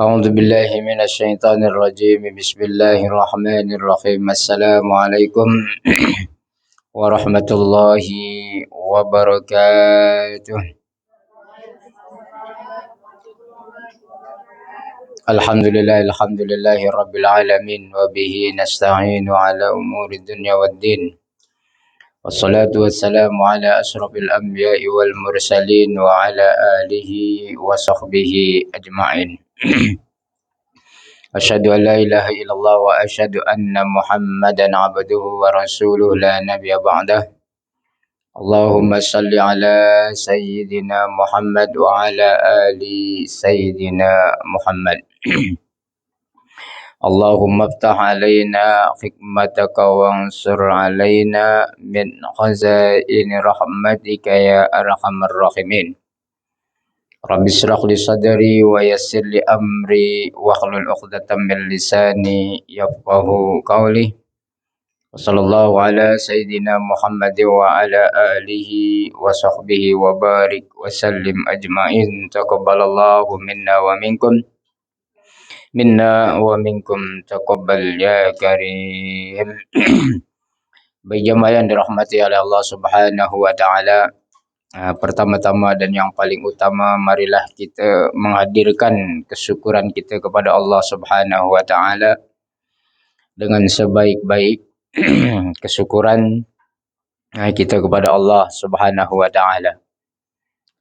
أعوذ بالله من الشيطان الرجيم بسم الله الرحمن الرحيم السلام عليكم ورحمة الله وبركاته. الحمد لله رب العالمين وبه نستعين على أمور الدنيا والدين والصلاة والسلام على أشرف الأنبياء والمرسلين وعلى آله وصحبه أجمعين. أشهد أن لا إله إلا الله وأشهد أن محمدا عبده ورسوله لا نبي بعده. اللهم صل على سيدنا محمد وعلى آل سيدنا محمد. اللهم افتح علينا حكمتك وانصر علينا من خزائن رحمتك يا أرحم الراحمين. Rabbi syrah li sadri wa yassir li amri wa hlul 'uqdatam min lisani yafqahu qawli. Wa sallallahu ala sayyidina Muhammad wa ala alihi wa sahbihi wa barik wa sallim ajma'in. Taqabbalallahu minna wa minkum taqabbal ya karim. Baik jamaah yang dirahmati oleh Allah Subhanahu wa taala. Pertama-tama dan yang paling utama, marilah kita menghadirkan kesyukuran kita kepada Allah Subhanahu wa taala dengan sebaik-baik kesyukuran kita kepada Allah Subhanahu wa taala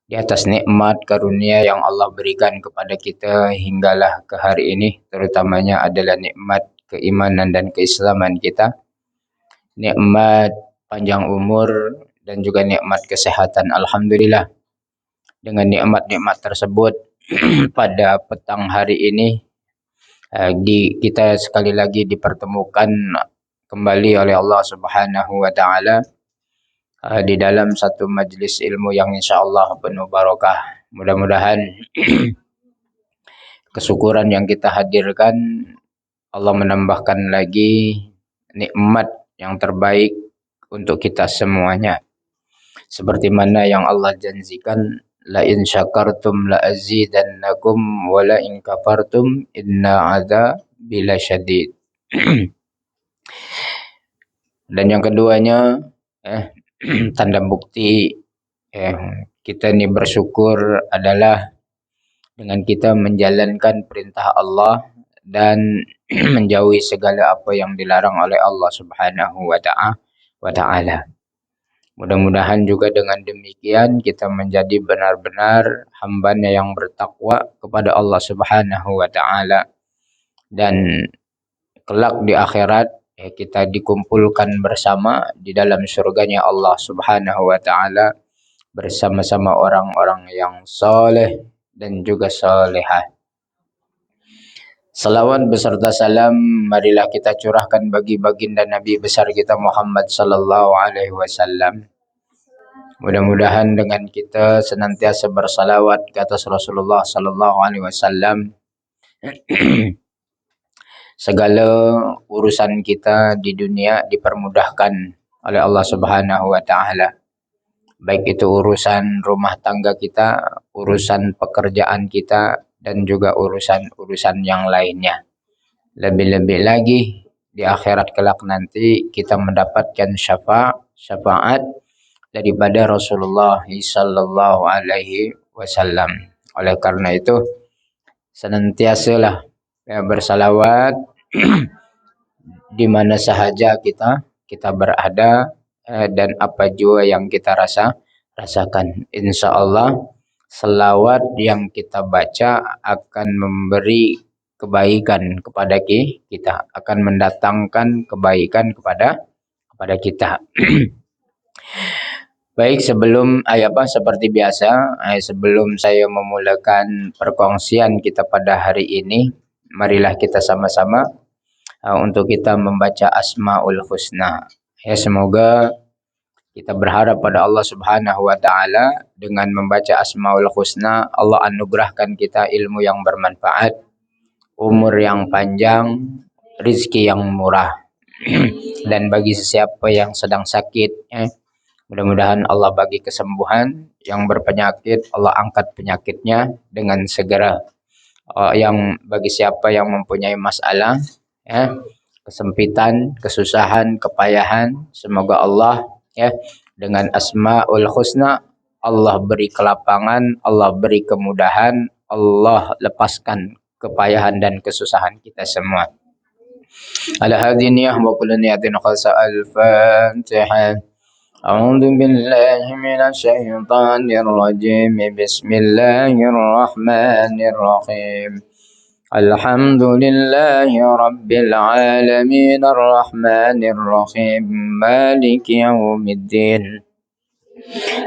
di atas nikmat karunia yang Allah berikan kepada kita hinggalah ke hari ini, terutamanya adalah nikmat keimanan dan keislaman kita, nikmat panjang umur dan juga nikmat kesehatan. Alhamdulillah, dengan nikmat-nikmat tersebut pada petang hari ini kita sekali lagi dipertemukan kembali oleh Allah Subhanahu wa taala di dalam satu majlis ilmu yang insyaallah penuh barakah. Mudah-mudahan kesyukuran yang kita hadirkan Allah menambahkan lagi nikmat yang terbaik untuk kita semuanya. Seperti mana yang Allah janjikan, la in syakartum la azidannakum wa la in kafartum inna adzabi lasyadid. Dan yang keduanya tanda bukti kita ini bersyukur adalah dengan kita menjalankan perintah Allah dan menjauhi segala apa yang dilarang oleh Allah Subhanahu wa taala. Mudah-mudahan juga dengan demikian kita menjadi benar-benar hamba-Nya yang bertakwa kepada Allah Subhanahu wa taala, dan kelak di akhirat kita dikumpulkan bersama di dalam surganya Allah Subhanahu wa taala bersama-sama orang-orang yang soleh dan juga solehah. Salawat beserta salam marilah kita curahkan bagi baginda Nabi besar kita Muhammad sallallahu alaihi wasallam. Mudah-mudahan dengan kita senantiasa bersalawat ke atas Rasulullah sallallahu alaihi wasallam, segala urusan kita di dunia dipermudahkan oleh Allah Subhanahu wa taala. Baik itu urusan rumah tangga kita, urusan pekerjaan kita, dan juga urusan-urusan yang lainnya. Lebih-lebih lagi di akhirat kelak nanti kita mendapatkan syafaat daripada Rasulullah sallallahu alaihi wasallam. Oleh karena itu senantiasalah bersalawat di mana sahaja kita berada dan apa jua yang kita rasakan. Insya Allah selawat yang kita baca akan memberi kebaikan kepada kita, akan mendatangkan kebaikan kepada kita. Baik, seperti biasa, sebelum saya memulakan perkongsian kita pada hari ini, marilah kita sama-sama untuk kita membaca Asmaul Husna. Semoga kita berharap pada Allah Subhanahu wa taala dengan membaca Asmaul Husna Allah anugerahkan kita ilmu yang bermanfaat, umur yang panjang, rizki yang murah. Dan bagi sesiapa yang sedang sakit, mudah-mudahan Allah bagi kesembuhan. Yang berpenyakit Allah angkat penyakitnya dengan segera. yang bagi siapa yang mempunyai masalah, ya, kesempitan, kesusahan, kepayahan, semoga Allah, ya, dengan Asmaul Husna Allah beri kelapangan, Allah beri kemudahan, Allah lepaskan kepayahan dan kesusahan kita semua. Ala hadhihi niyyah wa kullu niyatin khasa al-Fatihah. أعوذ بالله من الشيطان الرجيم بسم الله الرحمن الرحيم الحمد لله رب العالمين الرحمن الرحيم مالك يوم الدين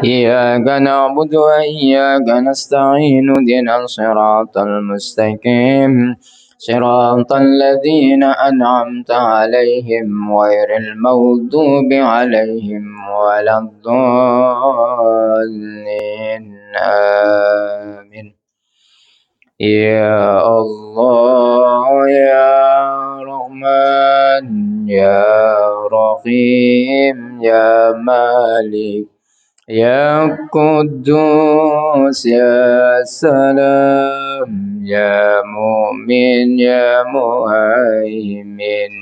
إياك نعبد وإياك نستعين اهدنا الصراط المستقيم صراط الذين أنعمت عليهم غير المغضوب عليهم ولا الضالين آمين. يا الله يا رحمن يا رحيم يا مالك يا قدوس يا سلام يا مؤمن يا مهيمن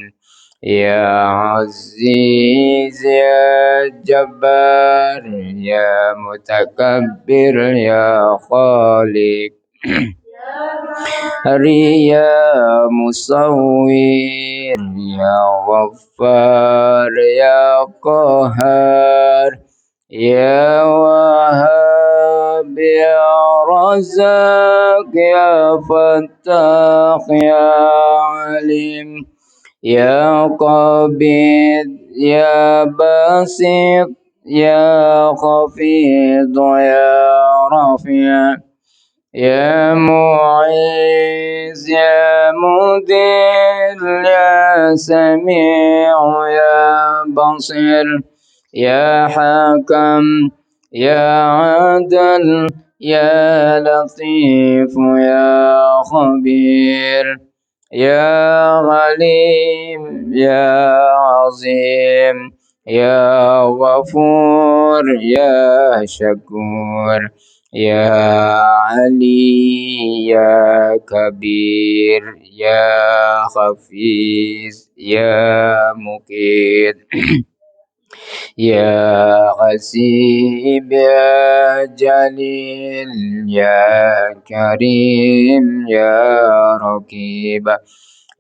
يا عزيز يا جبار يا متكبر يا خالق يا مصور يا غفار يا قهار يا وهاب يا رزاق يا فتاح يا عليم يا قبيض يا باسط يا خفيض يا رفيع يا معز يا مذل يا سميع يا بصير يا حكم يا عدل يا لطيف يا خبير يا غليم يا عظيم يا غفور يا شكور يا علي يا كبير يا خفيف يا مقيت يا غسيب يا جليل يا كريم يا رقيب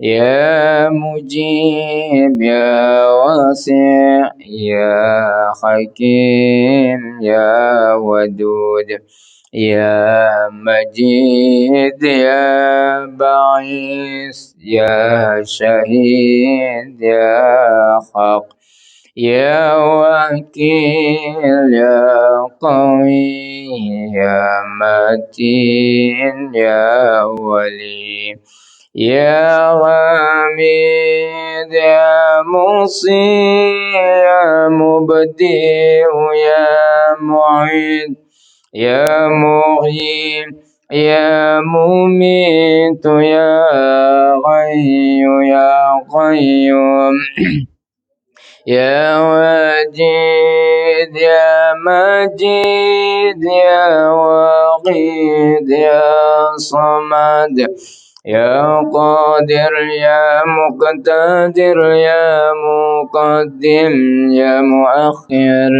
يا مجيب يا واسع يا حكيم يا ودود يا مجيد يا بعيث يا شهيد يا حق يا وكيل يا قوي يا متين يا ولي يا غميد يا مصير يا مبدئ يا معيد يا مغيب يا مميت يا غي يا قيوم يا واجد يا مجيد يا واقيد يا صمد يا قادر يا مقتدر يا مقدم يا مؤخر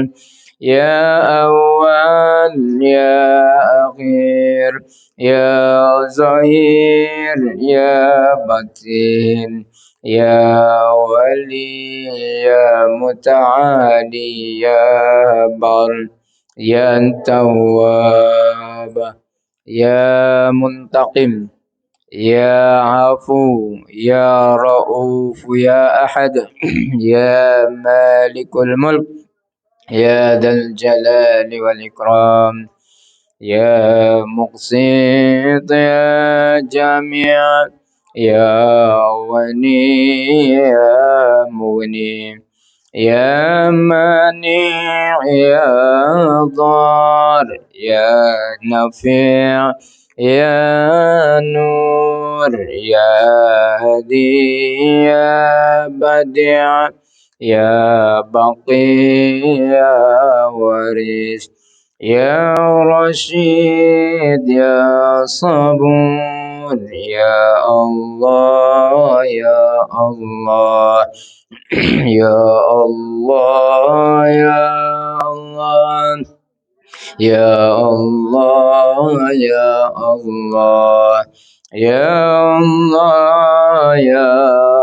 يا أول يا أخير يا ظهير يا بطين يا ولي يا متعالي يا بر يا تواب يا منتقم يا عفو يا رؤوف يا أحد يا مالك الملك يا ذا الجلال والإكرام يا مقسط يا جميع يا غني يا مغني يا مانع يا ضار يا نفيع يا نور يا هدي يا بديع يا بقي يا ورث يا رشيد يا صبور Ya Allah, Ya Allah. Ya Allah, Ya Allah. Ya Allah, Ya Allah. Ya Allah, Ya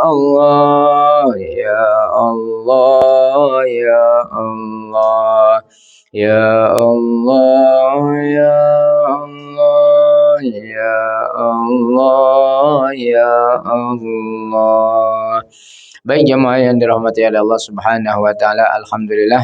Allah. Ya Allah, Ya Allah. Ya Allah, Ya Allah. Ya Allah, Ya Allah. Baik jemaah yang dirahmati oleh Allah Subhanahu wa taala, alhamdulillah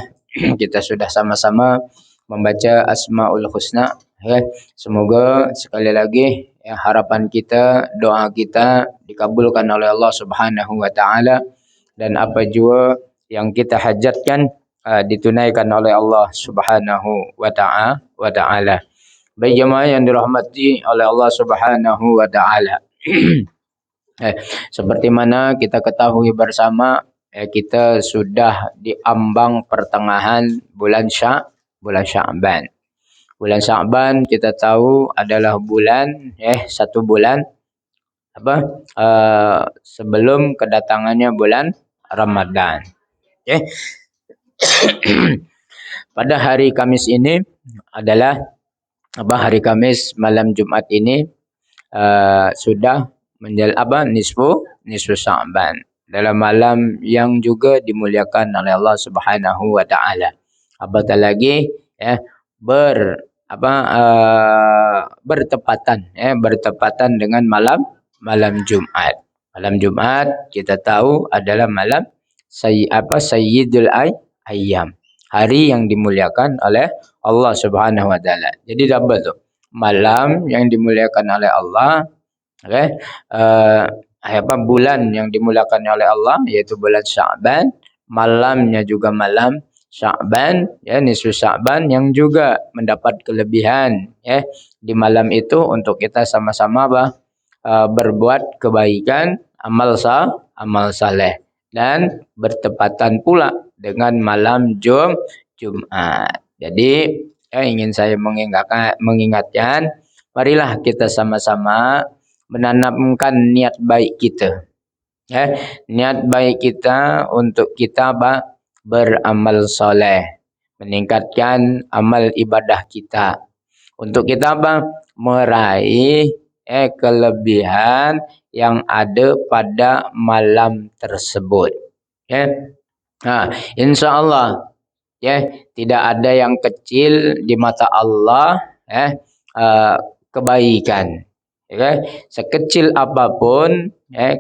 kita sudah sama-sama membaca Asmaul Husna ya. Semoga sekali lagi ya, harapan kita, doa kita dikabulkan oleh Allah Subhanahu wa taala, dan apa jua yang kita hajatkan ditunaikan oleh Allah Subhanahu wa taala. Baik jemaah yang dirahmati oleh Allah Subhanahu wa taala. Seperti mana kita ketahui bersama, kita sudah di ambang pertengahan bulan Sya'ban. Bulan Sya'ban kita tahu adalah bulan satu bulan sebelum kedatangannya bulan Ramadan. Pada hari Kamis ini adalah hari Kamis malam Jumat ini sudah nisfu Sya'ban, dalam malam yang juga dimuliakan oleh Allah Subhanahu wa taala. Apatah lagi bertepatan dengan malam Jumat. Malam Jumat kita tahu adalah malam Sayyidul Ayyam, hari yang dimuliakan oleh Allah Subhanahu wa taala. Jadi double tu. Malam yang dimuliakan oleh Allah, bulan yang dimuliakan oleh Allah yaitu bulan Sya'ban, malamnya juga malam Sya'ban, nisfu Sya'ban, yang juga mendapat kelebihan di malam itu untuk kita sama-sama berbuat kebaikan, amal saleh, dan bertepatan pula dengan malam Jumat. Jadi ingin saya mengingatkan, marilah kita sama-sama menanamkan niat baik kita. Niat baik kita untuk kita beramal soleh, meningkatkan amal ibadah kita, untuk kita meraih kelebihan yang ada pada malam tersebut. InsyaAllah tidak ada yang kecil di mata Allah kebaikan. Sekecil apapun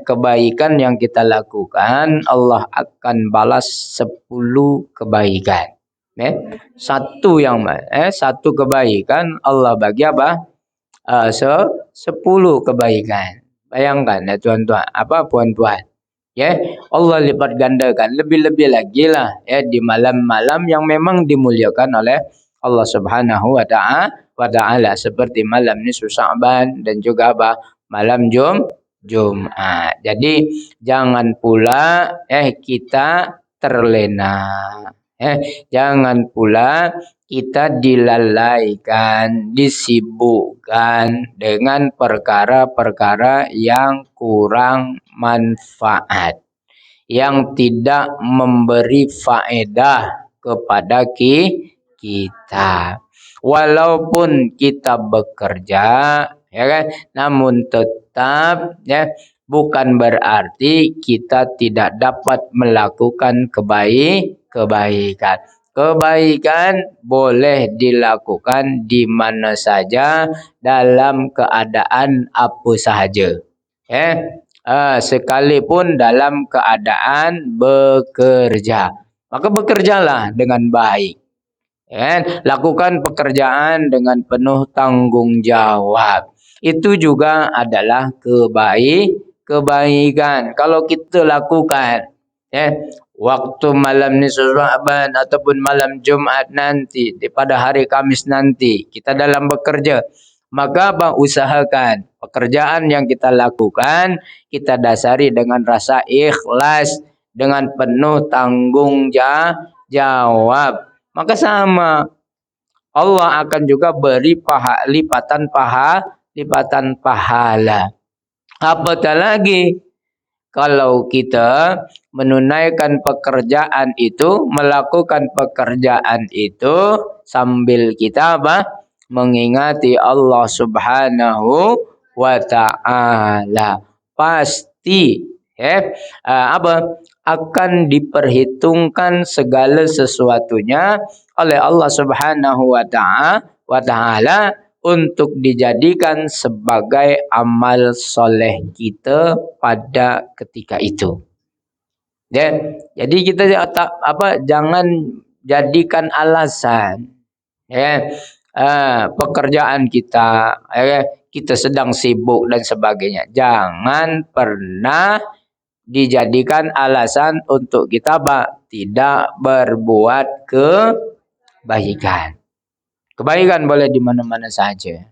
kebaikan yang kita lakukan, Allah akan balas 10 kebaikan. Satu kebaikan Allah bagi 10 kebaikan. Bayangkan tuan-tuan, puan-puan. Allah lipat gandakan lebih-lebih lagi lah di malam-malam yang memang dimuliakan oleh Allah Subhanahu wa taala, seperti malam nisfu Sya'ban dan juga malam Jumat. Jadi jangan pula kita terlena. Jangan pula kita dilalaikan, disibukkan dengan perkara-perkara yang kurang manfaat, yang tidak memberi faedah kepada kita. Walaupun kita bekerja, namun tetap bukan berarti kita tidak dapat melakukan kebaikan. Kebaikan boleh dilakukan di mana saja, dalam keadaan apa sahaja. Sekalipun dalam keadaan bekerja, maka bekerjalah dengan baik. Lakukan pekerjaan dengan penuh tanggung jawab. Itu juga adalah kebaikan. Kalau kita lakukan waktu malam nisfu Sya'ban ataupun malam Jumat nanti, pada hari Kamis nanti kita dalam bekerja, maka usahakan pekerjaan yang kita lakukan kita dasari dengan rasa ikhlas, dengan penuh tanggung jawab. Maka sama, Allah akan juga beri lipatan lipatan pahala. Apatah lagi kalau kita menunaikan pekerjaan itu, melakukan pekerjaan itu sambil kita apa? Mengingati Allah Subhanahu wa taala. Pasti apa? Akan diperhitungkan segala sesuatunya oleh Allah Subhanahu wa taala untuk dijadikan sebagai amal soleh kita pada ketika itu. Ya, jadi kita jangan jadikan alasan pekerjaan kita, kita sedang sibuk dan sebagainya. Jangan pernah dijadikan alasan untuk kita tidak berbuat kebaikan. Kebaikan boleh di mana-mana saja.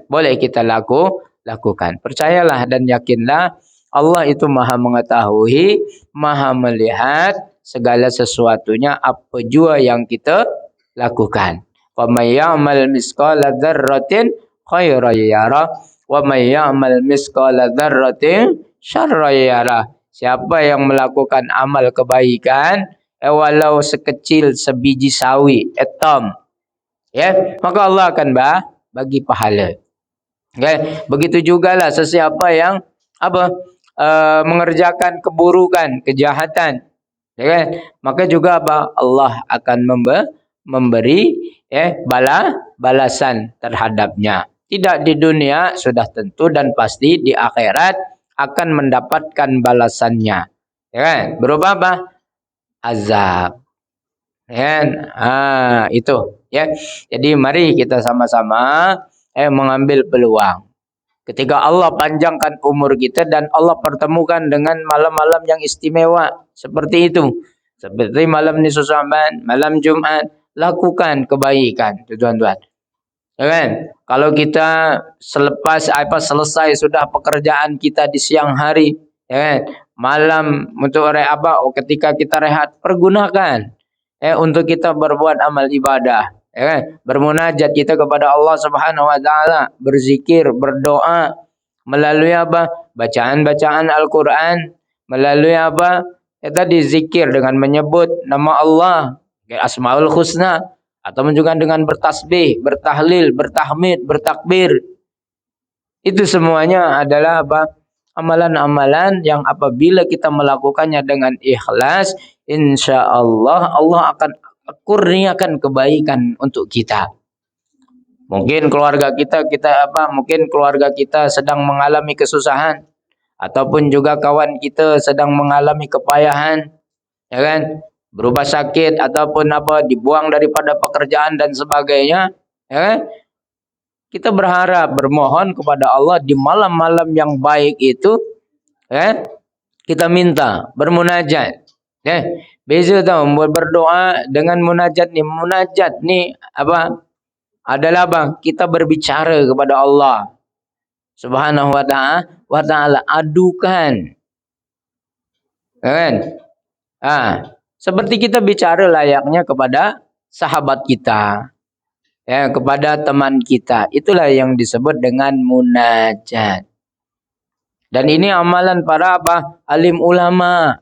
Boleh kita lakukan. Percayalah dan yakinlah Allah itu Maha mengetahui, Maha melihat segala sesuatunya apa jua yang kita lakukan. Wa may ya'mal misqala dzarratin khairan yarah wa may ya'mal misqala dzarratin syarran yarah. Siapa yang melakukan amal kebaikan walau sekecil sebiji sawi, atom, maka Allah akan bagi pahala. Begitu jugalah sesiapa yang mengerjakan keburukan, kejahatan, maka juga Allah akan memberi balasan terhadapnya. Tidak di dunia sudah tentu dan pasti di akhirat akan mendapatkan balasannya. Berupa apa? Azab. Itu Jadi mari kita sama-sama mengambil peluang. Ketika Allah panjangkan umur kita dan Allah pertemukan dengan malam-malam yang istimewa seperti itu. Seperti malam nisfu Sya'ban, malam Jumat, lakukan kebaikan, tuan-tuan. Kalau kita selesai sudah pekerjaan kita di siang hari, malam untuk ketika kita rehat, pergunakan untuk kita berbuat amal ibadah, bermunajat kita kepada Allah Subhanahu wa taala, berzikir, berdoa melalui bacaan-bacaan Al-Qur'an, melalui tadi zikir dengan menyebut nama Allah, Asmaul Husna, atau juga dengan bertasbih, bertahlil, bertahmid, bertakbir. Itu semuanya adalah amalan-amalan yang apabila kita melakukannya dengan ikhlas, insya Allah Allah akan kurniakan kebaikan untuk kita. Mungkin keluarga kita mungkin keluarga kita sedang mengalami kesusahan, ataupun juga kawan kita sedang mengalami kepayahan, berupa sakit ataupun dibuang daripada pekerjaan dan sebagainya, kita berharap, bermohon kepada Allah di malam-malam yang baik itu, kita minta, bermunajat. Beza tahu berdoa dengan munajat nih. Munajat nih adalah kita berbicara kepada Allah Subhanahu wa taala, adukan. Seperti kita bicara layaknya kepada sahabat kita, kepada teman kita. Itulah yang disebut dengan munajat. Dan ini amalan para alim ulama.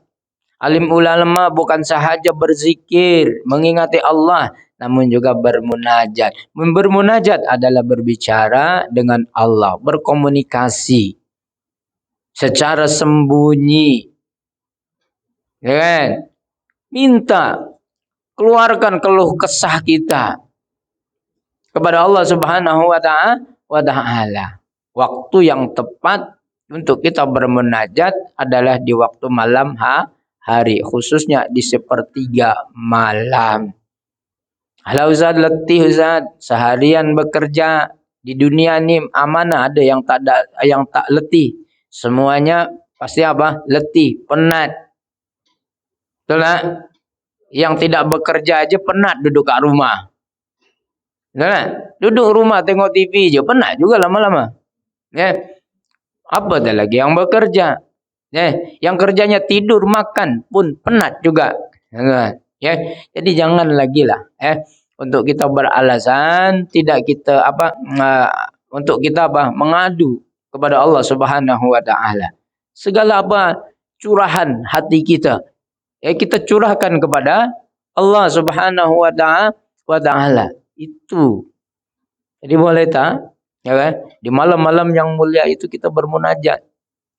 Alim ulama bukan sahaja berzikir, mengingati Allah, namun juga bermunajat. Bermunajat adalah berbicara dengan Allah, berkomunikasi secara sembunyi. Minta, keluarkan keluh kesah kita kepada Allah Subhanahu wa taala. Waktu yang tepat untuk kita bermunajat adalah di waktu malam hari, khususnya di sepertiga malam. Kalau Ustaz letih, Ustaz seharian bekerja di dunia ini, mana ada yang tak letih? Semuanya pasti letih, penat. Betul tak? Yang tidak bekerja aja penat duduk kat rumah. Duduk rumah tengok TV je penat juga lama-lama. Apa dah lagi yang bekerja? Yang kerjanya tidur makan pun penat juga. Jadi jangan lagi lah untuk kita beralasan tidak kita untuk kita apa? Mengadu kepada Allah Subhanahu wa taala. Segala apa? Curahan hati kita. Ya kita curahkan kepada Allah Subhanahu wa taala. Itu. Jadi boleh tak? Ya kan? Di malam-malam yang mulia itu kita bermunajat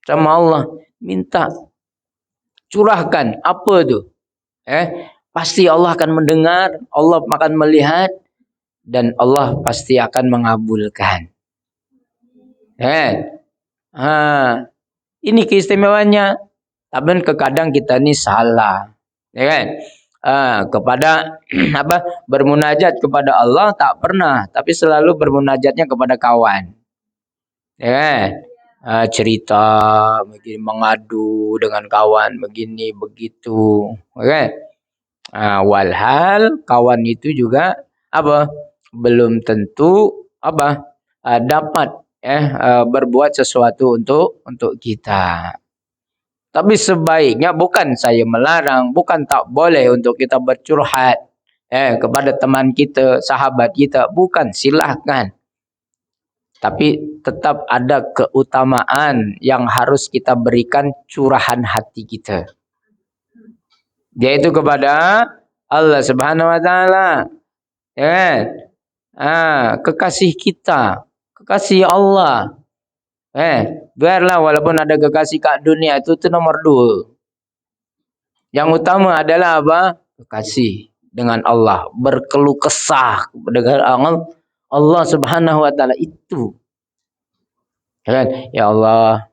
sama Allah, minta curahkan apa tu? Pasti Allah akan mendengar, Allah akan melihat dan Allah pasti akan mengabulkan. Ini keistimewaannya. Tapi kadang kita ni salah, ya kan? Kepada apa bermunajat kepada Allah tak pernah, tapi selalu bermunajatnya kepada kawan, ya kan? Cerita, begini, mengadu dengan kawan begini begitu, ya kan? Walhal kawan itu juga apa belum tentu apa dapat berbuat sesuatu untuk kita. Tapi sebaiknya bukan saya melarang, bukan tak boleh untuk kita bercurhat kepada teman kita, sahabat kita, bukan, silahkan. Tapi tetap ada keutamaan yang harus kita berikan curahan hati kita. Yaitu kepada Allah Subhanahu wa taala. Kekasih kita, kekasih Allah. Biarlah walaupun ada kekasih kat dunia itu nomor 2. Yang utama adalah apa? Kekasih dengan Allah, berkeluh kesah dengan Allah Subhanahu wa taala itu. Ya Allah,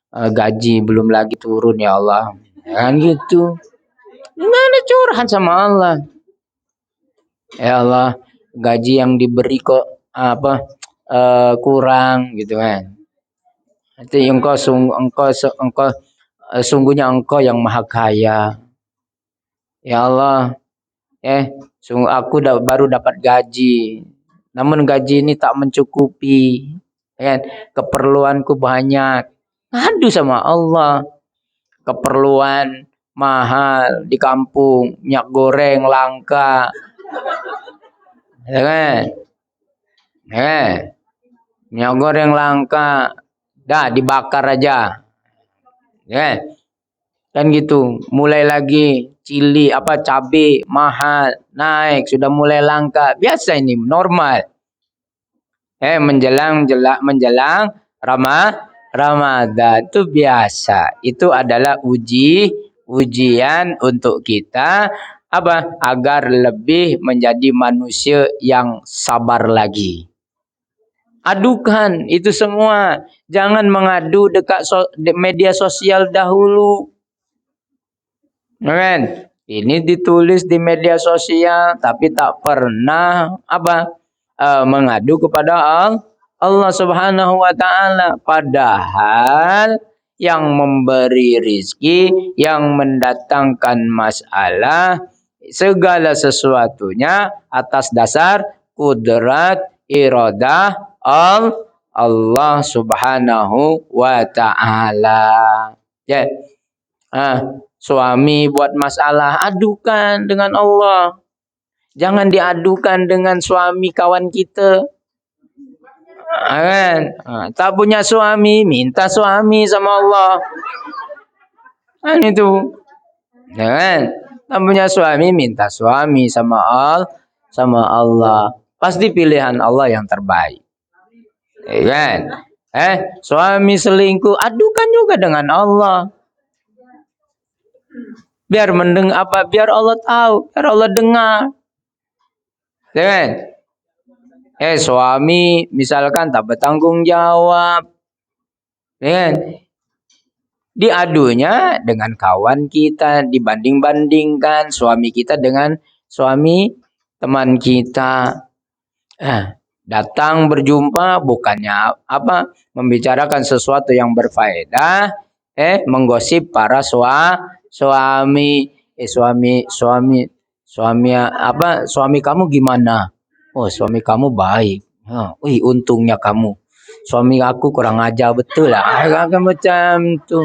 gaji belum lagi turun ya Allah. Kan gitu. Gimana curhat sama Allah? Ya Allah, gaji yang diberi kok kurang gitu kan. Nanti sungguhnya engkau yang maha kaya. Ya Allah, sungguh aku baru dapat gaji. Namun gaji ini tak mencukupi. Keperluanku banyak. Ngadu sama Allah. Keperluan mahal di kampung, minyak goreng langka. Ya kan? Minyak goreng langka. Dah dibakar aja. Kan gitu. Mulai lagi cili cabai mahal, naik, sudah mulai langka. Biasa ini normal. Menjelang Ramadan itu biasa. Itu adalah ujian untuk kita agar lebih menjadi manusia yang sabar lagi. Adukan itu semua. Jangan mengadu dekat media sosial dahulu. Kan? Ini ditulis di media sosial tapi tak pernah mengadu kepada Allah Subhanahu wa taala. Padahal yang memberi rizki, yang mendatangkan masalah, segala sesuatunya atas dasar kudrat iradah Allah Subhanahu wa taala. Suami buat masalah, adukan dengan Allah. Jangan diadukan dengan suami kawan kita. Tak punya suami, minta suami sama Allah. Itu. Tak punya suami, minta suami sama Allah. Pasti pilihan Allah yang terbaik. Suami selingkuh, adukan juga dengan Allah. Biar biar Allah tahu, biar Allah dengar. Suami misalkan tak bertanggung jawab. Diadunya dengan kawan kita, dibanding-bandingkan suami kita dengan suami teman kita. Datang berjumpa bukannya membicarakan sesuatu yang berfaedah, menggosip para suami kamu gimana? Oh, suami kamu baik. Untungnya kamu. Suami aku kurang ajar betul lah. Macam tu.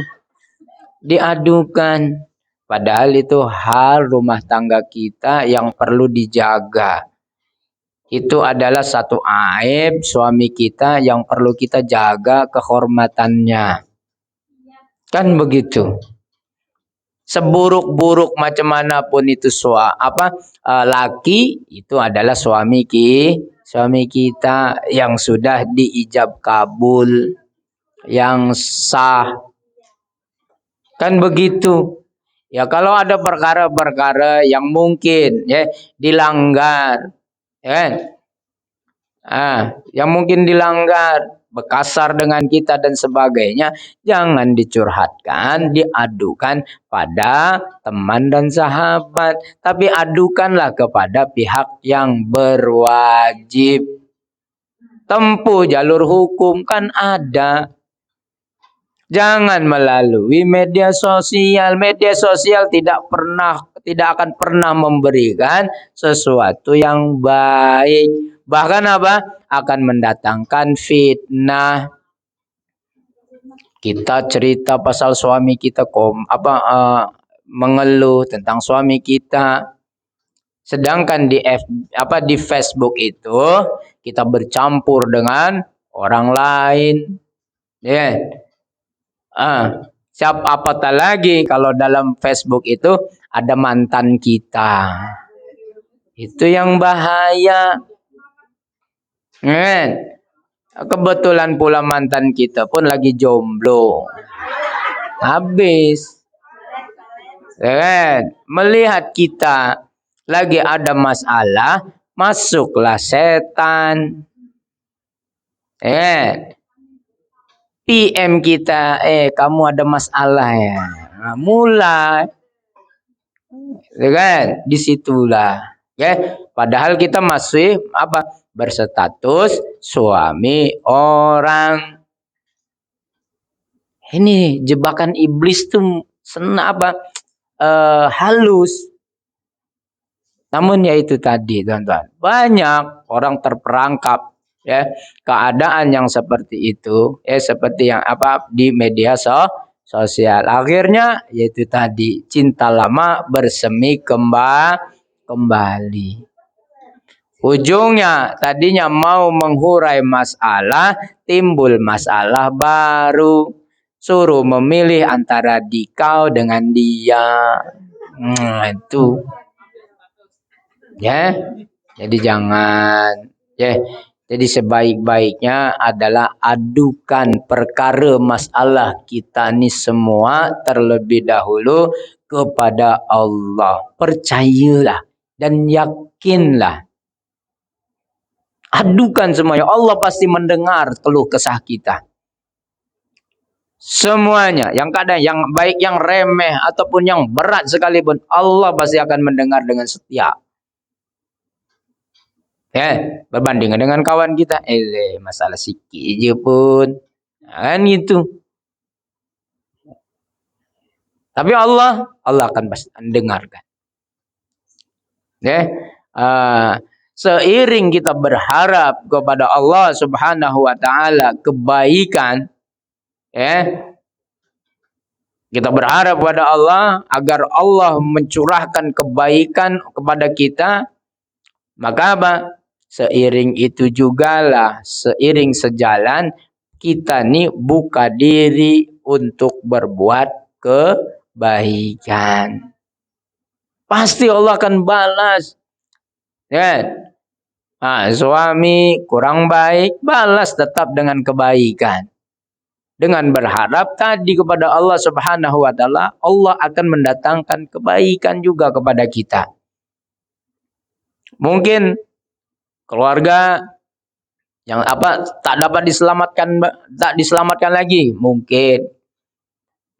Diadukan. Padahal itu hal rumah tangga kita yang perlu dijaga. Itu adalah satu aib suami kita yang perlu kita jaga kehormatannya. Kan begitu. Seburuk-buruk macam mana pun itu laki itu adalah suami kita yang sudah diijab kabul, yang sah. Kan begitu. Ya kalau ada perkara-perkara yang mungkin ya dilanggar, ya, yang mungkin dilanggar, berkasar dengan kita dan sebagainya, jangan dicurhatkan, diadukan pada teman dan sahabat, tapi adukanlah kepada pihak yang berwajib. Tempuh jalur hukum kan ada. Jangan melalui media sosial. Media sosial tidak akan pernah memberikan sesuatu yang baik. Bahkan apa? Akan mendatangkan fitnah. Kita cerita pasal suami kita mengeluh tentang suami kita. Sedangkan di Facebook itu kita bercampur dengan orang lain. Ya. Apatah lagi kalau dalam Facebook itu ada mantan kita. Itu yang bahaya. Kebetulan pula mantan kita pun lagi jomblo. Habis. Melihat kita lagi ada masalah, masuklah setan. PM kita, kamu ada masalah ya. Nah, mulai. Kan? Disitulah. Ya, padahal kita masih berstatus suami orang. Ini jebakan iblis tuh halus. Namun ya itu tadi, teman-teman. Banyak orang terperangkap ya keadaan yang seperti itu, seperti yang di media sosial. Akhirnya yaitu tadi, cinta lama bersemi kembali. Ujungnya tadinya mau menghurai masalah, timbul masalah baru. Suruh memilih antara kau dengan dia. Itu. Ya. Jadi jangan jadi sebaik-baiknya adalah adukan perkara masalah kita ni semua terlebih dahulu kepada Allah. Percayalah dan yakinlah. Adukan semuanya. Allah pasti mendengar keluh kesah kita. Semuanya. Yang kadang yang baik, yang remeh ataupun yang berat sekalipun, Allah pasti akan mendengar dengan setia. Berbanding dengan kawan kita, masalah sikit je pun. Kan gitu. Tapi Allah akan mendengarkan. Seiring kita berharap kepada Allah Subhanahu wa taala kebaikan, kita berharap kepada Allah agar Allah mencurahkan kebaikan kepada kita, maka seiring itu jugalah, seiring sejalan kita nih buka diri untuk berbuat kebaikan. Pasti Allah akan balas. Suami kurang baik, balas tetap dengan kebaikan. Dengan berharap tadi kepada Allah Subhanahu wa taala, Allah akan mendatangkan kebaikan juga kepada kita. Mungkin keluarga yang tak dapat diselamatkan lagi, mungkin.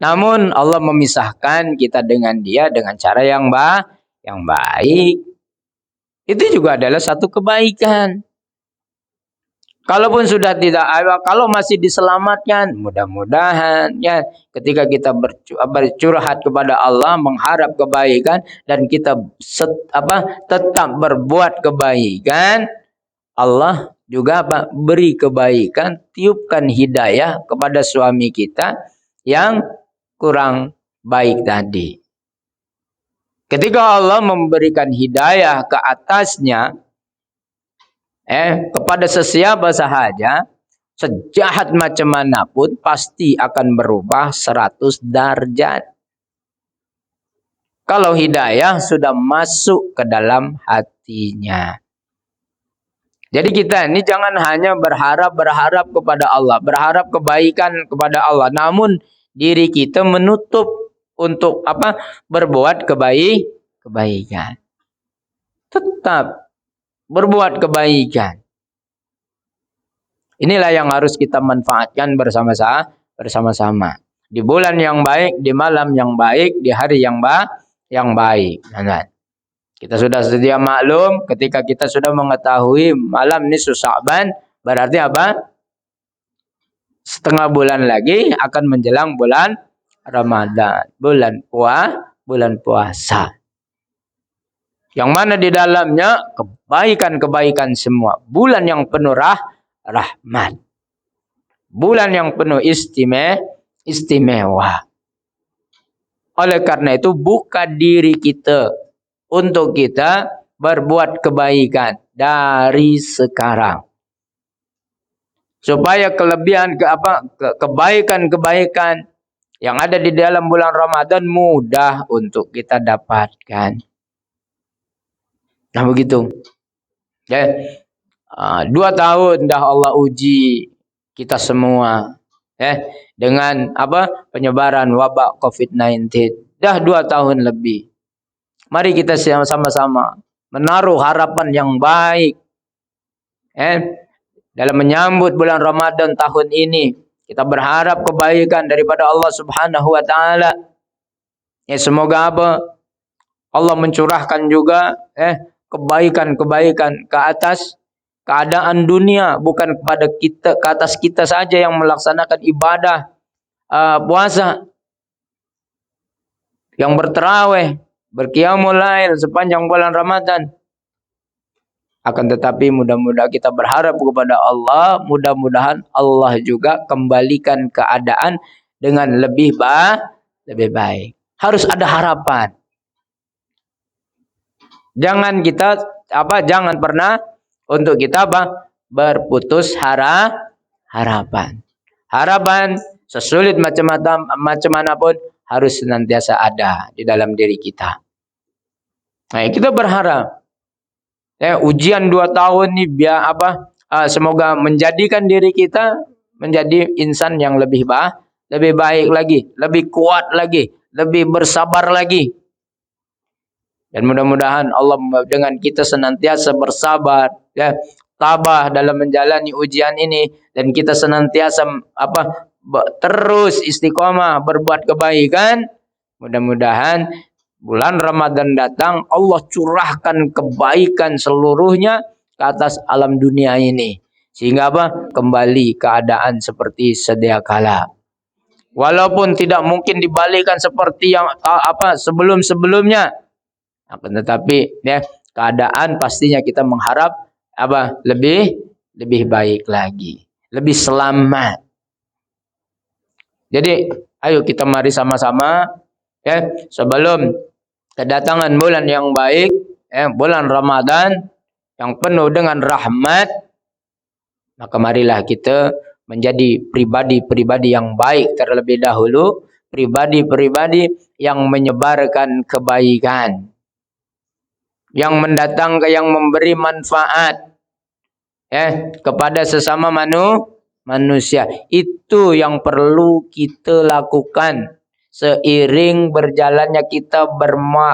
Namun Allah memisahkan kita dengan dia dengan cara yang baik. Itu juga adalah satu kebaikan. Kalaupun sudah kalau masih diselamatkan, mudah-mudahan ketika kita bercurhat kepada Allah, mengharap kebaikan dan kita tetap berbuat kebaikan, Allah juga beri kebaikan, tiupkan hidayah kepada suami kita yang kurang baik tadi. Ketika Allah memberikan hidayah ke atasnya, Kepada sesiapa sahaja, sejahat macam mana pun pasti akan berubah 100 derajat. Kalau hidayah sudah masuk ke dalam hatinya. Jadi kita ini jangan hanya berharap kepada Allah, berharap kebaikan kepada Allah, namun diri kita menutup untuk apa? Berbuat kebaikan. Tetap berbuat kebaikan. Inilah yang harus kita manfaatkan bersama-sama. Di bulan yang baik, di malam yang baik, di hari yang baik. Kita sudah sedia maklum ketika kita sudah mengetahui malam nisfu Sya'ban, berarti apa? Setengah bulan lagi akan menjelang bulan Ramadan, bulan puasa. Yang mana di dalamnya kebaikan-kebaikan semua. Bulan yang penuh rahmat. Bulan yang penuh istimewa. Oleh karena itu buka diri kita untuk kita berbuat kebaikan dari sekarang. Supaya kebaikan-kebaikan yang ada di dalam bulan Ramadan mudah untuk kita dapatkan. Nah begitu. 2 tahun dah Allah uji kita semua. Dengan penyebaran wabak COVID-19. Dah 2 tahun lebih. Mari kita sama-sama menaruh harapan yang baik. Dalam menyambut bulan Ramadan tahun ini, kita berharap kebaikan daripada Allah Subhanahu wa taala. Semoga Allah mencurahkan juga kebaikan-kebaikan ke atas keadaan dunia, bukan kepada kita, ke atas kita saja yang melaksanakan ibadah puasa, yang bertarawih, berqiyamul lail sepanjang bulan Ramadan. Akan tetapi mudah-mudahan kita berharap kepada Allah, mudah-mudahan Allah juga kembalikan keadaan dengan lebih baik. Harus ada harapan. Jangan pernah untuk kita berputus harapan. Harapan sesulit macam mana pun harus senantiasa ada di dalam diri kita. Nah, kita berharap ujian 2 tahun ini semoga menjadikan diri kita menjadi insan yang lebih baik lagi, lebih kuat lagi, lebih bersabar lagi. Dan mudah-mudahan Allah dengan kita senantiasa bersabar, tabah dalam menjalani ujian ini, dan kita senantiasa terus istiqomah berbuat kebaikan. Mudah-mudahan bulan Ramadan datang, Allah curahkan kebaikan seluruhnya ke atas alam dunia ini. Sehingga kembali keadaan seperti sedia kala. Walaupun tidak mungkin dibalikan seperti yang sebelum-sebelumnya. Akan tetapi keadaan pastinya kita mengharap lebih baik lagi. Lebih selamat. Jadi ayo kita mari sama-sama sebelum kedatangan bulan yang baik, bulan Ramadan yang penuh dengan rahmat, maka marilah kita menjadi pribadi-pribadi yang baik terlebih dahulu, pribadi-pribadi yang menyebarkan kebaikan, yang memberi manfaat kepada sesama manusia. Itu yang perlu kita lakukan seiring berjalannya kita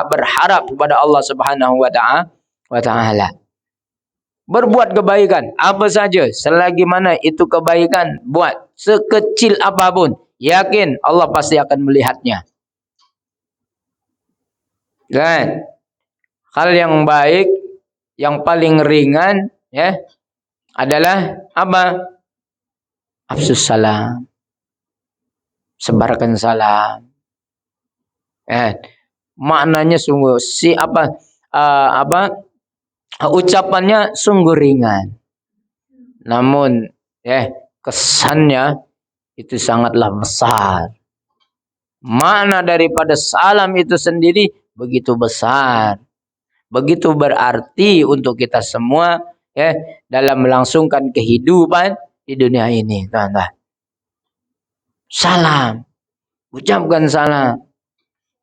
berharap kepada Allah Subhanahu wa taala. Berbuat kebaikan apa saja, selagi mana itu kebaikan, buat sekecil apapun, yakin Allah pasti akan melihatnya. Kan? Hal yang baik yang paling ringan adalah afsus salam. Sebarkan salam. Maknanya sungguh ucapannya sungguh ringan. Namun kesannya itu sangatlah besar. Makna daripada salam itu sendiri begitu besar. Begitu berarti untuk kita semua, ya dalam melangsungkan kehidupan di dunia ini. Nah. Salam, ucapkan salam.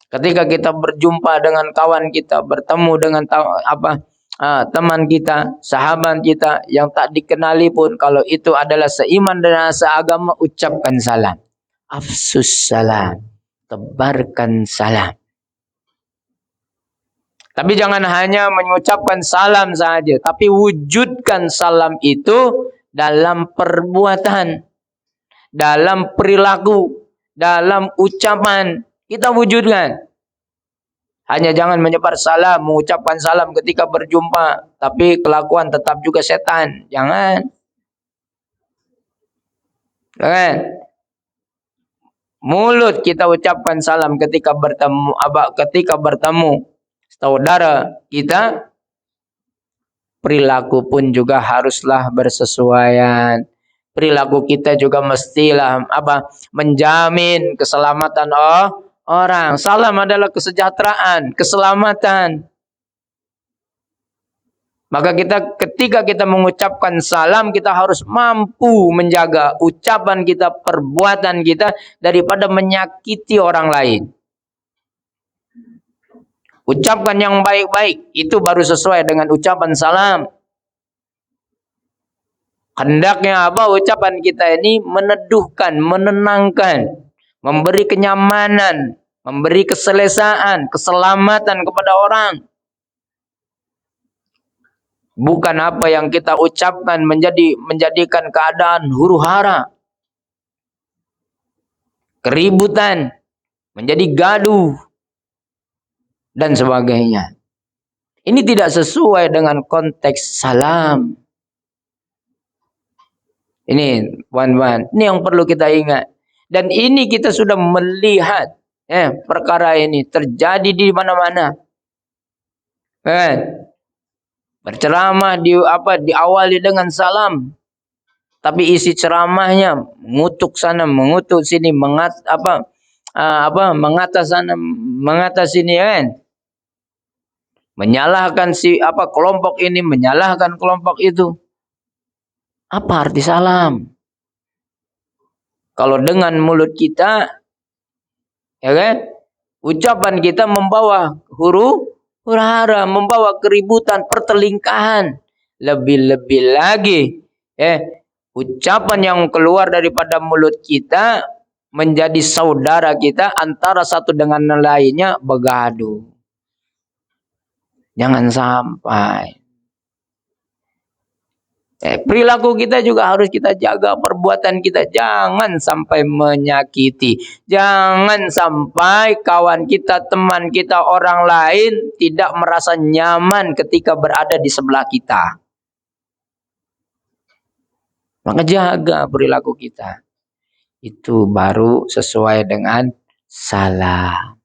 Ketika kita berjumpa dengan kawan kita, bertemu dengan teman kita, sahabat kita yang tak dikenali pun, kalau itu adalah seiman dan seagama, ucapkan salam. Afsus salam, tebarkan salam. Tapi jangan hanya mengucapkan salam saja, tapi wujudkan salam itu dalam perbuatan, dalam perilaku, dalam ucapan. Kita wujudkan. Hanya jangan menyebar salam, mengucapkan salam ketika berjumpa, tapi kelakuan tetap juga setan. Jangan. Jangan. Mulut kita ucapkan salam ketika bertemu saudara kita, perilaku pun juga haruslah bersesuaian. Perilaku kita juga mestilah menjamin keselamatan orang. Salam adalah kesejahteraan, keselamatan. Maka ketika kita mengucapkan salam, kita harus mampu menjaga ucapan kita, perbuatan kita daripada menyakiti orang lain. Ucapkan yang baik-baik, itu baru sesuai dengan ucapan salam. Hendaknya ucapan kita ini meneduhkan, menenangkan, memberi kenyamanan, memberi keselesaan, keselamatan kepada orang. Bukan apa yang kita ucapkan menjadikan keadaan huru-hara, keributan, menjadi gaduh, dan sebagainya. Ini tidak sesuai dengan konteks salam. Ini ini yang perlu kita ingat. Dan ini kita sudah melihat perkara ini terjadi di mana-mana. Berceramah diawali dengan salam, tapi isi ceramahnya mengutuk sana, mengutuk sini, mengata sana, mengata sini, menyalahkan kelompok ini, menyalahkan kelompok itu. Apa arti salam? Kalau dengan mulut kita, ucapan kita membawa huru-hara, membawa keributan, pertelingkahan. Lebih-lebih lagi, ucapan yang keluar daripada mulut kita menjadi saudara kita, antara satu dengan lainnya bergaduh. Jangan sampai. Perilaku kita juga harus kita jaga, perbuatan kita jangan sampai menyakiti. Jangan sampai kawan kita, teman kita, orang lain tidak merasa nyaman ketika berada di sebelah kita. Maka jaga perilaku kita. Itu baru sesuai dengan salam.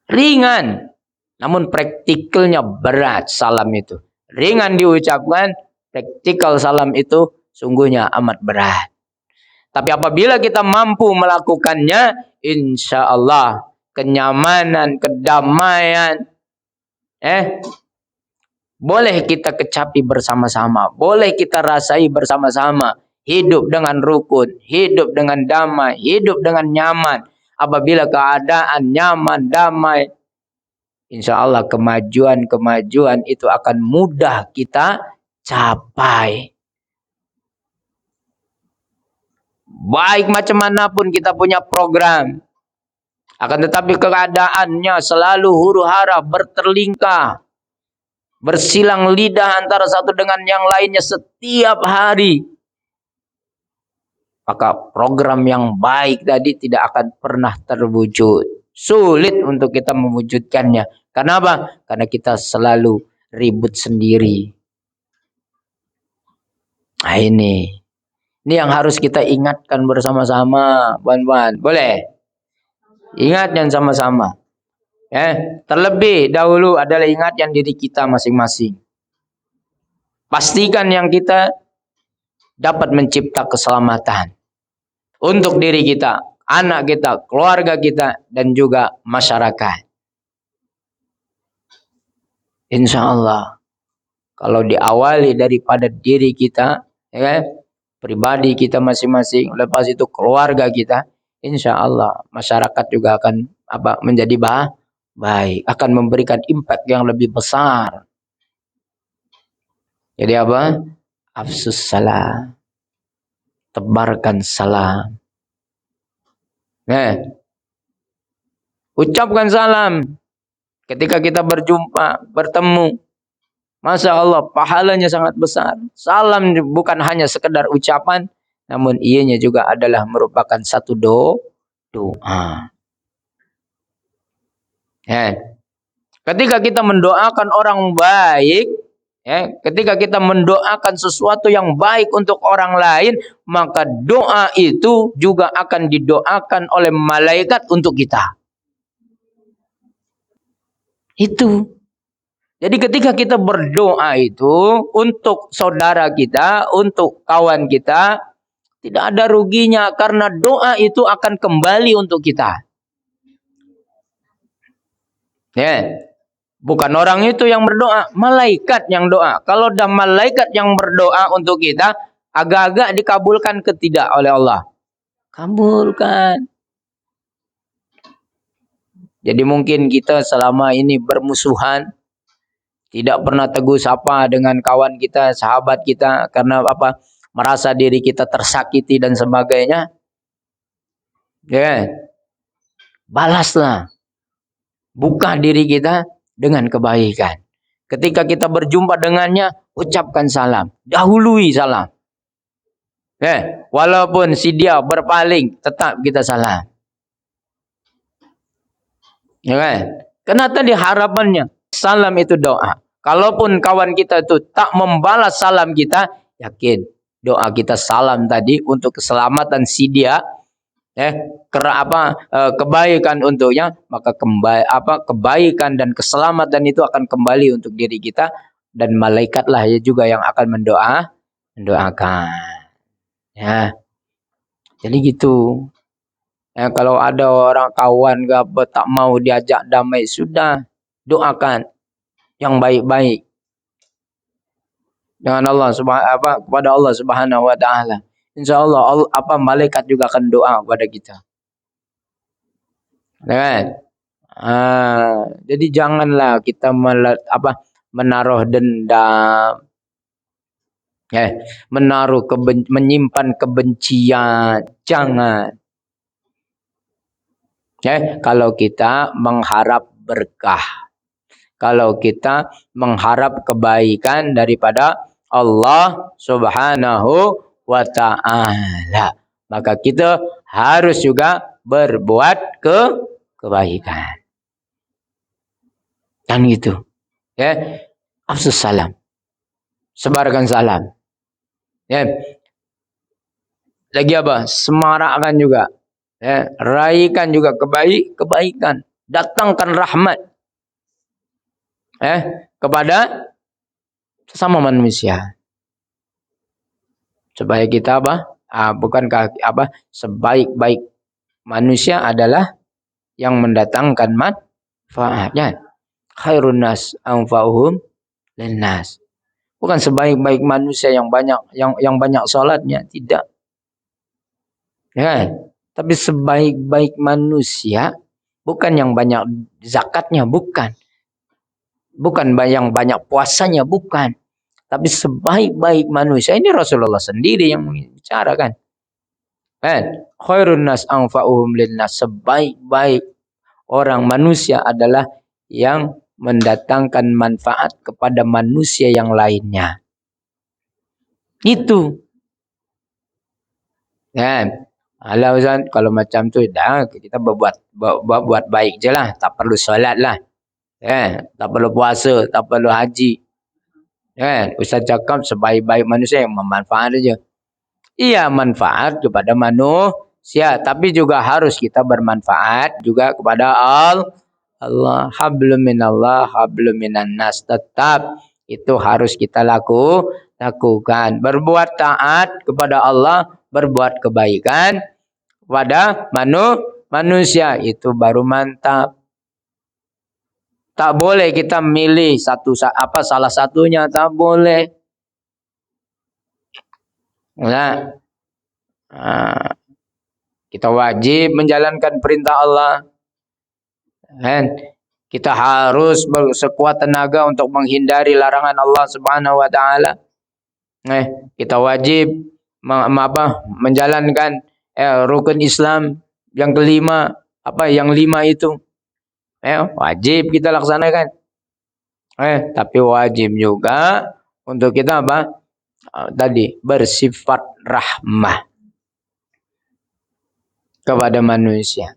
Ringan, namun praktikalnya berat salam itu. Ringan diucapkan, praktikal salam itu sungguhnya amat berat. Tapi apabila kita mampu melakukannya, insya Allah kenyamanan, kedamaian, boleh kita kecapi bersama-sama, boleh kita rasai bersama-sama. Hidup dengan rukun, hidup dengan damai, hidup dengan nyaman. Apabila keadaan nyaman, damai, insya Allah kemajuan itu akan mudah kita capai. Baik macam manapun kita punya program, akan tetapi keadaannya selalu huru-hara, berterlingkah, bersilang lidah antara satu dengan yang lainnya setiap hari, maka program yang baik tadi tidak akan pernah terwujud. Sulit untuk kita mewujudkannya. Kenapa? Karena kita selalu ribut sendiri. Nah ini yang harus kita ingatkan bersama-sama, Wan. Boleh? Ingatkan sama-sama. Terlebih dahulu adalah ingatkan diri kita masing-masing. Pastikan yang kita dapat mencipta keselamatan untuk diri kita, anak kita, keluarga kita, dan juga masyarakat. Insya Allah. Kalau diawali daripada diri kita, ya kan? Pribadi kita masing-masing, lepas itu keluarga kita, insya Allah masyarakat juga akan menjadi baik, akan memberikan impact yang lebih besar. Jadi apa? Afsus salam, tebarkan salam. Ucapkan salam ketika kita berjumpa, bertemu. Masya Allah, pahalanya sangat besar. Salam bukan hanya sekedar ucapan, namun ianya juga adalah merupakan satu doa. Ketika kita mendoakan orang baik, ketika kita mendoakan sesuatu yang baik untuk orang lain, maka doa itu juga akan didoakan oleh malaikat untuk kita. Itu. Jadi ketika kita berdoa itu untuk saudara kita, untuk kawan kita, tidak ada ruginya karena doa itu akan kembali untuk kita. Bukan orang itu yang berdoa, malaikat yang doa. Kalau ada malaikat yang berdoa untuk kita, agak-agak dikabulkan ke tidak oleh Allah. Kabulkan. Jadi mungkin kita selama ini bermusuhan, tidak pernah tegur sapa dengan kawan kita, sahabat kita, karena apa? Merasa diri kita tersakiti dan sebagainya. Balaslah. Buka diri kita dengan kebaikan. Ketika kita berjumpa dengannya, ucapkan salam. Dahului salam. Walaupun si dia berpaling, tetap kita salam. Karena tadi harapannya, salam itu doa. Kalaupun kawan kita itu tak membalas salam kita, yakin doa kita salam tadi untuk keselamatan si dia, kebaikan untuknya, maka kebaikan dan keselamatan itu akan kembali untuk diri kita, dan malaikatlah ya juga yang akan mendoakan. Jadi gitu. Kalau ada orang kawan tak mau diajak damai, sudah doakan yang baik-baik dengan Allah kepada Allah Subhanahu wa taala. Insya Allah malaikat juga akan doa kepada kita. Jadi janganlah kita menaruh dendam, menyimpan kebencian, jangan. Kalau kita mengharap berkah, kalau kita mengharap kebaikan daripada Allah Subhanahu wa ta'ala, maka kita harus juga berbuat kebaikan. Dan gitu. Afsus salam. Sebarkan salam. Lagi apa? Semarakkan juga. Raihkan juga kebaikan. Datangkan rahmat kepada sesama manusia. Supaya kita bukankah sebaik-baik manusia adalah yang mendatangkan manfaatnya. Khairun nas anfa'uhum linnas. Bukan sebaik-baik manusia yang banyak salatnya, tidak. Tapi sebaik-baik manusia bukan yang banyak zakatnya, bukan. Bukan yang banyak puasanya, bukan. Tapi sebaik-baik manusia, ini Rasulullah sendiri yang membicarakan. Khairun nas anfa'uhum linnas. Sebaik-baik orang manusia adalah yang mendatangkan manfaat kepada manusia yang lainnya. Itu. Kalau macam tu kita buat baik je lah, tak perlu solat lah, tak perlu puasa, tak perlu haji. Ustaz cakap sebaik-baik manusia yang memanfaat aja. Iya, manfaat kepada manusia, tapi juga harus kita bermanfaat juga kepada Allah. Hablum minallah, hablum minan nas. Tetap itu harus kita lakukan. Berbuat taat kepada Allah, berbuat kebaikan kepada manusia, itu baru mantap. Tak boleh kita milih salah satunya, tak boleh. Nah, kita wajib menjalankan perintah Allah. Dan kita harus bersekuat tenaga untuk menghindari larangan Allah Subhanahu wa taala. Kita wajib menjalankan rukun Islam yang kelima, yang 5 itu. Wajib kita laksanakan. Tapi wajib juga untuk kita tadi bersifat rahmah kepada manusia.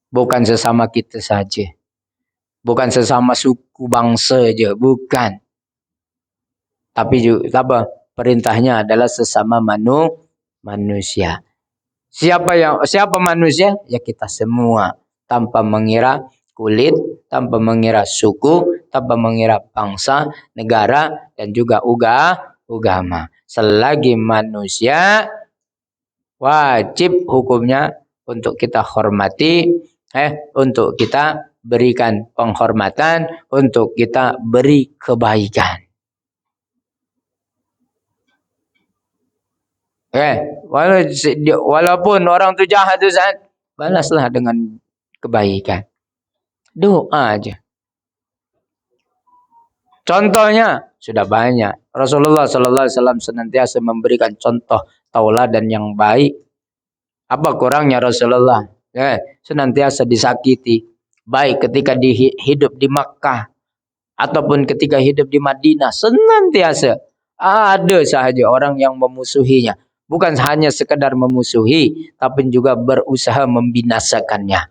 Bukan sesama kita saja. Bukan sesama suku bangsa saja, bukan. Tapi juga perintahnya adalah sesama manusia. Siapa manusia? Ya kita semua, tanpa mengira kulit, tanpa mengira suku, tanpa mengira bangsa, negara, dan juga agama. Selagi manusia, wajib hukumnya untuk kita hormati, untuk kita berikan penghormatan, untuk kita beri kebaikan. Walaupun orang tu jahat tu Ustaz, balaslah dengan kebaikan. Doa aja. Contohnya sudah banyak. Rasulullah sallallahu alaihi wasallam senantiasa memberikan contoh tauladan yang baik. Apa kurangnya Rasulullah? Senantiasa disakiti, baik ketika hidup di Makkah ataupun ketika hidup di Madinah, senantiasa ada sahaja orang yang memusuhinya. Bukan hanya sekedar memusuhi, tapi juga berusaha membinasakannya,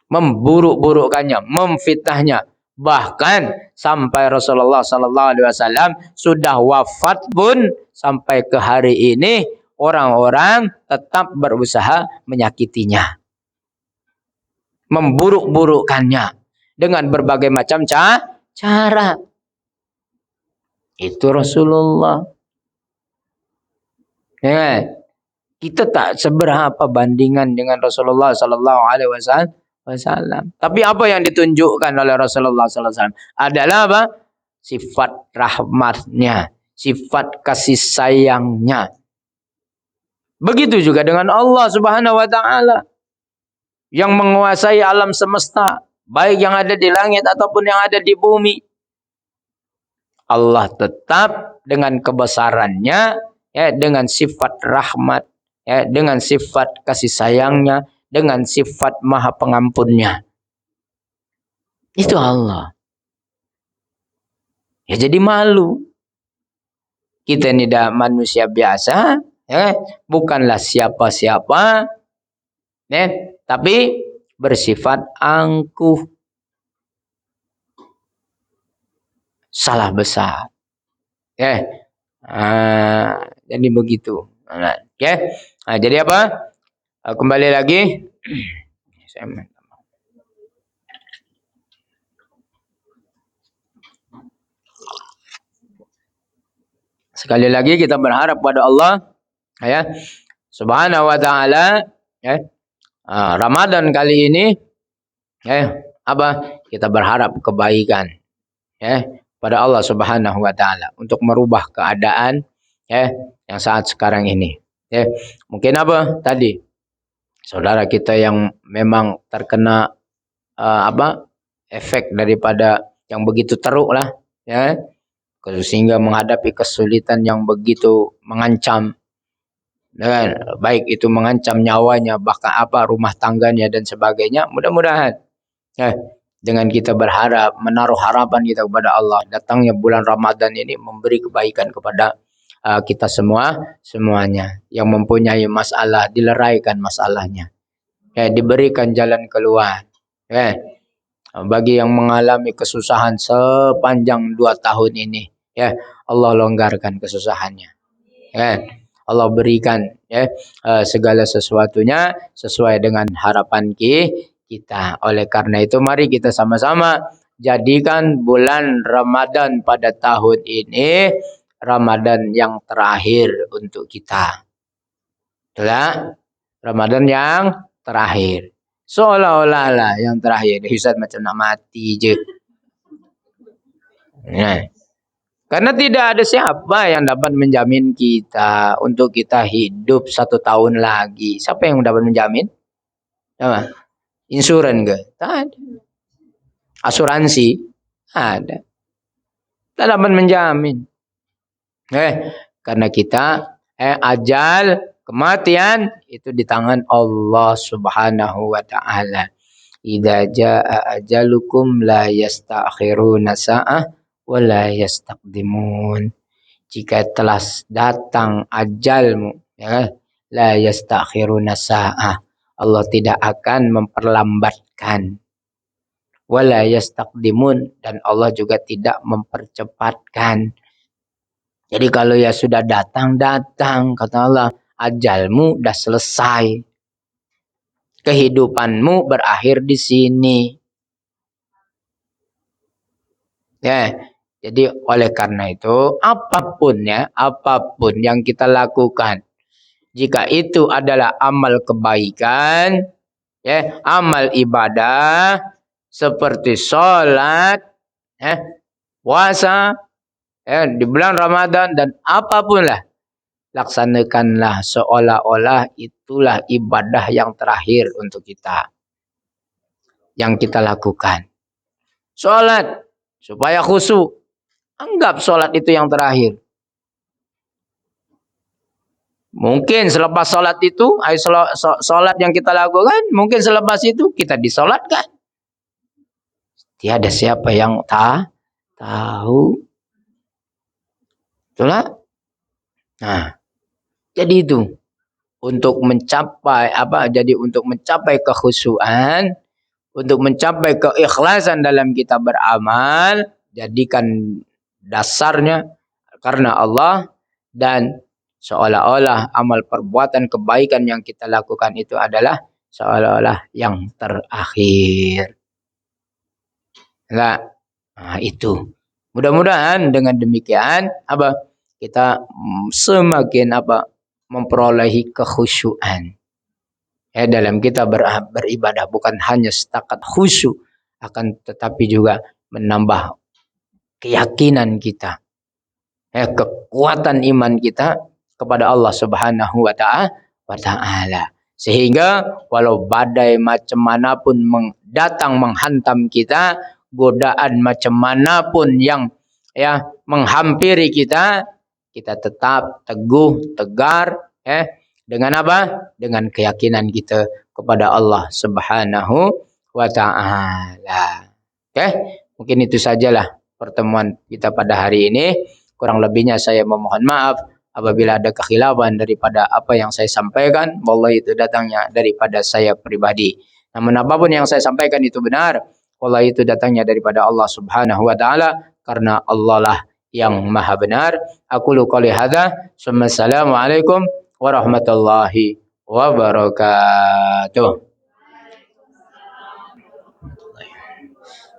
memburuk-burukkannya, memfitnahnya. Bahkan sampai Rasulullah sallallahu alaihi wasallam sudah wafat pun sampai ke hari ini orang-orang tetap berusaha menyakitinya, memburuk-burukkannya dengan berbagai macam cara. Itu Rasulullah. Kita tak seberapa bandingan dengan Rasulullah sallallahu alaihi wasallam. Tapi apa yang ditunjukkan oleh Rasulullah sallallahu alaihi wasallam adalah apa? Sifat rahmatnya, sifat kasih sayangnya. Begitu juga dengan Allah Subhanahu wa taala yang menguasai alam semesta, baik yang ada di langit ataupun yang ada di bumi. Allah tetap dengan kebesarannya, dengan sifat rahmat, dengan sifat kasih sayangnya, dengan sifat maha pengampunnya. Itu Allah. Ya jadi malu. Kita ini dah manusia biasa, bukanlah siapa-siapa, tapi bersifat angkuh. Salah besar. Jadi begitu. Jadi apa? Kembali lagi. Sekali lagi kita berharap pada Allah, Subhanahu wa taala, Ramadan kali ini, kita berharap kebaikan, pada Allah Subhanahu wa taala untuk merubah keadaan yang saat sekarang ini. Mungkin tadi saudara kita yang memang terkena efek daripada yang begitu teruk lah, sehingga menghadapi kesulitan yang begitu mengancam, baik itu mengancam nyawanya, bahkan rumah tangganya dan sebagainya. Mudah-mudahan dengan kita berharap, menaruh harapan kita kepada Allah, datangnya bulan Ramadan ini memberi kebaikan kepada kita semuanya. Yang mempunyai masalah, dileraikan masalahnya, diberikan jalan keluar. Bagi yang mengalami kesusahan sepanjang 2 tahun ini, Allah longgarkan kesusahannya. Allah berikan segala sesuatunya sesuai dengan harapan kita. Oleh karena itu mari kita sama-sama jadikan bulan Ramadan pada tahun ini Ramadan yang terakhir untuk kita. Itulah Ramadan yang terakhir. Seolah-olah lah yang terakhir. Ustaz macam nak mati je. Nah, karena tidak ada siapa yang dapat menjamin kita untuk kita hidup 1 tahun lagi. Siapa yang dapat menjamin? Apa? Insuran ke? Tak ada. Asuransi? Ada. Tak dapat menjamin. Karena kita ajal, kematian itu di tangan Allah Subhanahu wa taala. Idza jaa ajalukum la yastakhiruna sa'ah wa la yastaqdimun. Jika telah datang ajalmu, ya, la yastakhiruna sa'ah. Allah tidak akan memperlambatkan. Wa la yastaqdimun, dan Allah juga tidak mempercepatkan. Jadi kalau ya sudah datang, kata Allah, ajalmu dah selesai. Kehidupanmu berakhir di sini. Ya, jadi oleh karena itu, apapun yang kita lakukan, jika itu adalah amal kebaikan, ya, amal ibadah, seperti sholat, puasa, di bulan Ramadan, dan apapun lah, laksanakanlah seolah-olah itulah ibadah yang terakhir untuk kita. Yang kita lakukan. Sholat, supaya khusyuk. Anggap sholat itu yang terakhir. Mungkin selepas sholat itu, sholat yang kita lakukan, mungkin selepas itu kita disolatkan. Tiada siapa yang tahu. Itulah. Nah, jadi itu untuk mencapai untuk mencapai kekhusyuan, untuk mencapai keikhlasan dalam kita beramal, jadikan dasarnya karena Allah, dan seolah-olah amal perbuatan kebaikan yang kita lakukan itu adalah seolah-olah yang terakhir. Nah, itu. Mudah-mudahan dengan demikian kita semakin memperolehi kekhusyuan dalam kita beribadah, bukan hanya setakat khusyuk, akan tetapi juga menambah keyakinan kita, kekuatan iman kita kepada Allah Subhanahu wa taala, sehingga walau badai macam manapun datang menghantam kita, godaan macam manapun yang menghampiri kita tetap teguh, tegar, dengan dengan keyakinan kita kepada Allah Subhanahu wa taala. Mungkin itu sajalah pertemuan kita pada hari ini. Kurang lebihnya saya memohon maaf apabila ada kekhilafan daripada apa yang saya sampaikan. Wallahi, itu datangnya daripada saya pribadi. Namun apapun yang saya sampaikan itu benar, wallahi itu datangnya daripada Allah Subhanahu wa taala, karena Allah lah yang maha benar. Aku qouli hadza, assalamualaikum warahmatullahi wabarakatuh.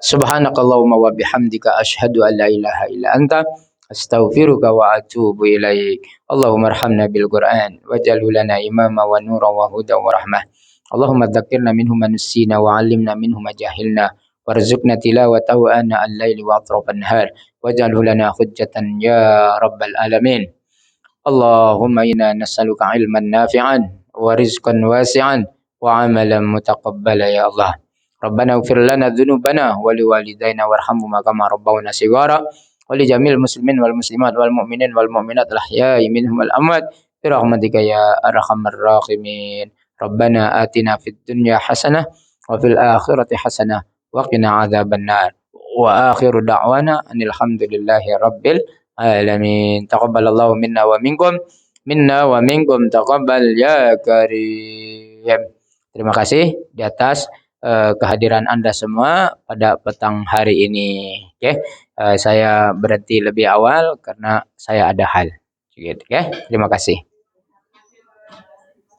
Subhanakallahumma wa bihamdika asyhadu an la ilaha illa anta astaghfiruka wa atubu ilaik. Allahumma arhamna bil Qur'an waj'alhu lana imama wa nuran wa hudan wa rahmah. Allahumma dzakkirna minhu ma nusina wa 'allimna minhu ma jahilna warzuqna tilawatahu ana al-laili wa atrafan nahar waj'alhu lana hujjatan ya rabbal alamin. Allahumma inna nas'aluka ilman nafi'an wa rizqan wasi'an wa 'amalan mutaqabbala ya Allah. Rabbana ighfir lana dzunubana wa liwalidayna warhamhuma kama rabbawna shighara wa li jamil muslimin wal muslimat wal mu'minin wal mu'minat al ahya'i minhum wal amwat bi rahmatika ya arhamar rahimin. Rabbana atina fid dunya hasanah wa fil akhirati hasanah wa qina adzabannar. Wa akhiru da'wana anil hamdulillahi rabbil alamin. Taqabbalallahu minna wa minkum taqabbal ya karim. Terima kasih di atas kehadiran Anda semua pada petang hari ini. Saya berhenti lebih awal karena saya ada hal. Terima kasih.